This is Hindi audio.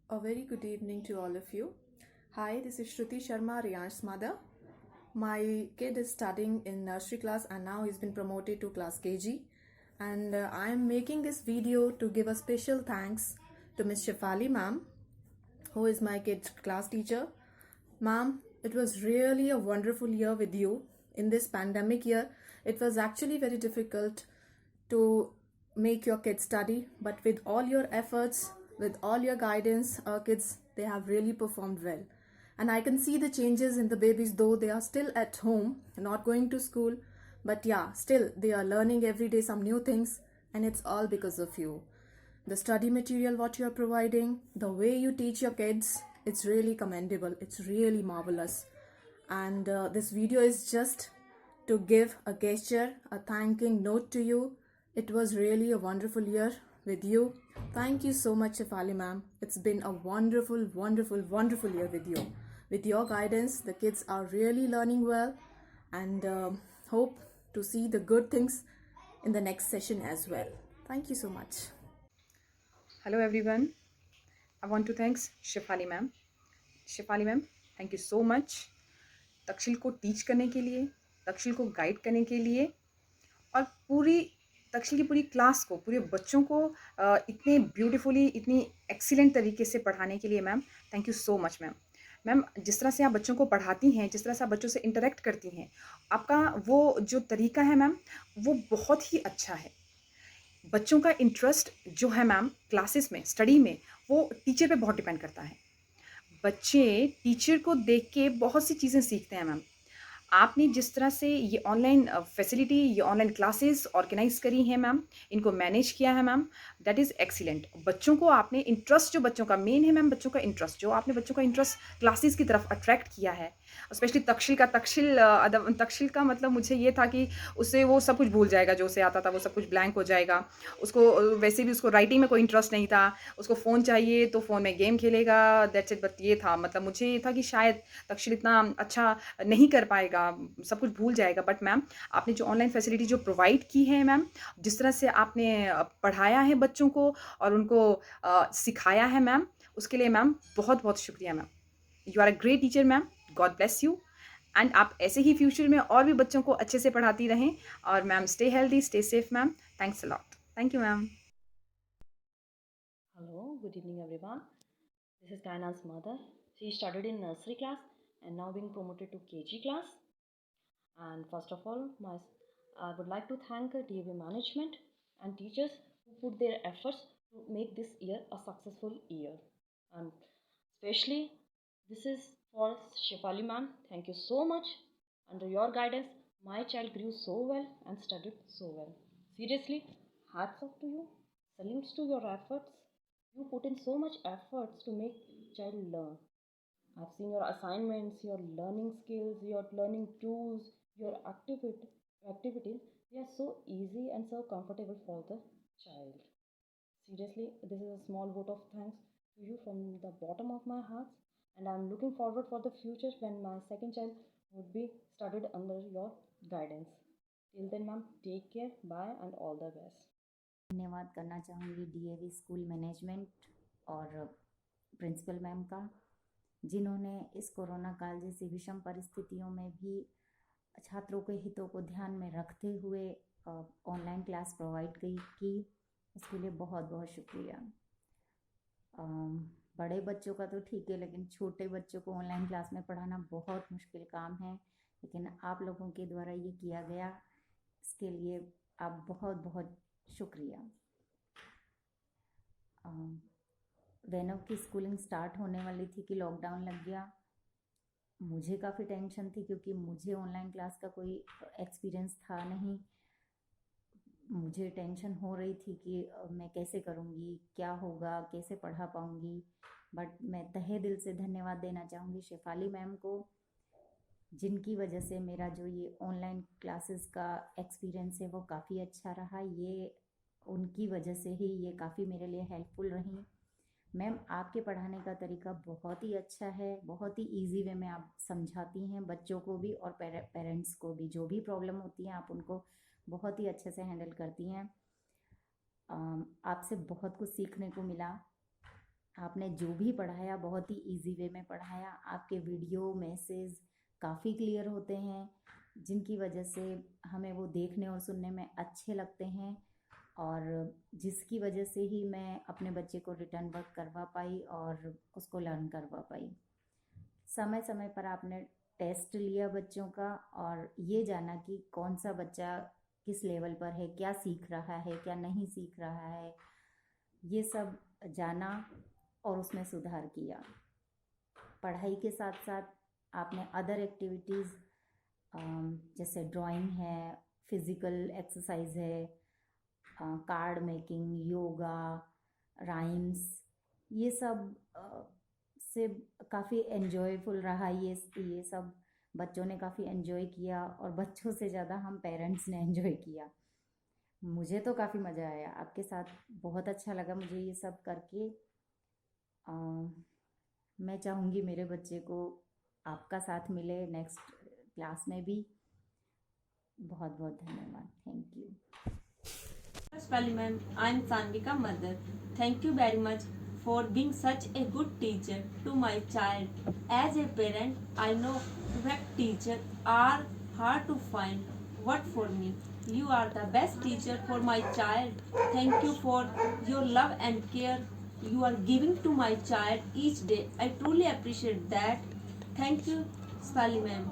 A very good evening to all of you. Hi, this is Shruti Sharma, Riyansh's mother. My kid is studying in nursery class and now he's been promoted to class KG. And I am making this video to give a special thanks to Miss Shefali ma'am, who is my kid's class teacher. Ma'am, it was really a wonderful year with you. In this pandemic year, it was actually very difficult to make your kids study, but with all your efforts, with all your guidance, our kids, they have really performed well. And I can see the changes in the babies, though they are still at home, not going to school. But yeah, still they are learning every day some new things, and it's all because of you. The study material what you are providing, the way you teach your kids, it's really commendable. It's really marvelous. And this video is just to give a gesture, a thanking note to you. It was really a wonderful year with you. Thank you so much, Shefali ma'am. It's been a wonderful, wonderful, wonderful year with you. With your guidance, the kids are really learning well, and hope to see the good things in the next session as well. Thank you so much. Hello everyone. I want to thank Shefali ma'am. Shefali ma'am, thank you so much. तक्षशिल को टीच करने के लिए, तक्षशिल को गाइड करने के लिए और पूरी तक्षशिल की पूरी क्लास को, पूरे बच्चों को इतने ब्यूटीफुली, इतनी एक्सीलेंट तरीके से पढ़ाने के लिए ma'am, thank you so much ma'am. Ma'am, जिस तरह से आप बच्चों को पढ़ाती हैं, जिस तरह से आप बच्चों से इंटरेक्ट करती हैं, आपका वो जो तरीका है मैम, वो बहुत ही अच्छा है। बच्चों का इंटरेस्ट जो है मैम क्लासेस में, स्टडी में, वो टीचर पे बहुत डिपेंड करता है। बच्चे टीचर को देख के बहुत सी चीज़ें सीखते हैं मैम। आपने जिस तरह से ये ऑनलाइन फैसिलिटी, ये ऑनलाइन क्लासेस ऑर्गेनाइज़ करी हैं मैम, इनको मैनेज किया है मैम, दैट इज़ एक्सीलेंट। बच्चों को आपने इंटरेस्ट, जो बच्चों का मेन है मैम, बच्चों का इंटरेस्ट, जो आपने बच्चों का इंटरेस्ट क्लासेस की तरफ अट्रैक्ट किया है, स्पेशली तक्षशिल का मतलब मुझे ये था कि उससे वो सब कुछ भूल जाएगा, जो उसे आता था वो सब कुछ ब्लैंक हो जाएगा। उसको वैसे भी उसको राइटिंग में कोई इंटरेस्ट नहीं था, उसको फ़ोन चाहिए तो फ़ोन में गेम खेलेगा, दैट्स इट। बट ये था, मतलब मुझे ये था कि शायद तक्षशिल इतना अच्छा नहीं कर पाएगा, सब कुछ भूल जाएगा। बट मैम, आपने जो ऑनलाइन फैसिलिटी जो प्रोवाइड की है मैम, जिस तरह से आपने पढ़ाया है बच्चों को और उनको सिखाया है मैम, उसके लिए मैम बहुत बहुत शुक्रिया ma'am. You are a great teacher ma'am, God bless you. And आप ऐसे ही फ्यूचर में और भी बच्चों को अच्छे से पढ़ाती रहें। और ma'am, stay healthy, stay safe ma'am. Thanks a lot. Thank you ma'am. Hello, good evening everyone. This is Kaina's mother. She started in nursery class and now being promoted to KG class. And first of all, I would like to thank DAV management and teachers who put their efforts to make this year a successful year. And especially this is for Shefali ma'am. Thank you so much. Under your guidance, my child grew so well and studied so well. Seriously, hats off to you. Salutes to your efforts. You put in so much efforts to make child learn. I've seen your assignments, your learning skills, your learning tools, your activities. They are so easy and so comfortable for the child. Seriously, this is a small vote of thanks to you from the bottom of my heart, and I'm looking forward for the future when my second child would be studied under your guidance. Till then, ma'am, take care, bye, and all the best. धन्यवाद करना चाहूँगी डीएवी स्कूल मैनेजमेंट और प्रिंसिपल मैम का, जिन्होंने इस कोरोना काल जैसी विषम परिस्थितियों में भी छात्रों के हितों को ध्यान में रखते हुए ऑनलाइन क्लास प्रोवाइड की। इसके लिए बहुत बहुत शुक्रिया। बड़े बच्चों का तो ठीक है, लेकिन छोटे बच्चों को ऑनलाइन क्लास में पढ़ाना बहुत मुश्किल काम है, लेकिन आप लोगों के द्वारा ये किया गया, इसके लिए आप बहुत बहुत शुक्रिया। वैनव की स्कूलिंग स्टार्ट होने वाली थी कि लॉकडाउन लग गया। मुझे काफ़ी टेंशन थी क्योंकि मुझे ऑनलाइन क्लास का कोई एक्सपीरियंस था नहीं। मुझे टेंशन हो रही थी कि मैं कैसे करूँगी, क्या होगा, कैसे पढ़ा पाऊँगी। बट मैं तहे दिल से धन्यवाद देना चाहूँगी शेफाली मैम को, जिनकी वजह से मेरा जो ये ऑनलाइन क्लासेस का एक्सपीरियंस है वो काफ़ी अच्छा रहा। ये उनकी वजह से ही ये काफ़ी मेरे लिए हेल्पफुल रही। मैम, आपके पढ़ाने का तरीका बहुत ही अच्छा है, बहुत ही इजी वे में आप समझाती हैं बच्चों को भी और पेरेंट्स को भी। जो भी प्रॉब्लम होती है आप उनको बहुत ही अच्छे से हैंडल करती हैं। आपसे बहुत कुछ सीखने को मिला। आपने जो भी पढ़ाया बहुत ही इजी वे में पढ़ाया। आपके वीडियो मैसेज काफ़ी क्लियर होते हैं, जिनकी वजह से हमें वो देखने और सुनने में अच्छे लगते हैं, और जिसकी वजह से ही मैं अपने बच्चे को रिटर्न वर्क करवा पाई और उसको लर्न करवा पाई। समय समय पर आपने टेस्ट लिया बच्चों का और ये जाना कि कौन सा बच्चा किस लेवल पर है, क्या सीख रहा है, क्या नहीं सीख रहा है, ये सब जाना और उसमें सुधार किया। पढ़ाई के साथ साथ आपने अदर एक्टिविटीज़ जैसे ड्राइंग है, फिज़िकल एक्सरसाइज है, कार्ड मेकिंग, योगा, राइम्स, ये सब से काफ़ी एन्जॉयफुल रहा। ये सब बच्चों ने काफ़ी एन्जॉय किया और बच्चों से ज़्यादा हम पेरेंट्स ने एन्जॉय किया। मुझे तो काफ़ी मज़ा आया, आपके साथ बहुत अच्छा लगा मुझे ये सब करके। मैं चाहूँगी मेरे बच्चे को आपका साथ मिले नेक्स्ट क्लास में भी। बहुत बहुत धन्यवाद, thank you. Namaskar ma'am, I am Sanvika mother. Thank you very much for being such a good teacher to my child. As a parent, I know perfect teachers are hard to find. What for me? You are the best teacher for my child. Thank you for your love and care you are giving to my child each day. I truly appreciate that. Thank you, Sally ma'am.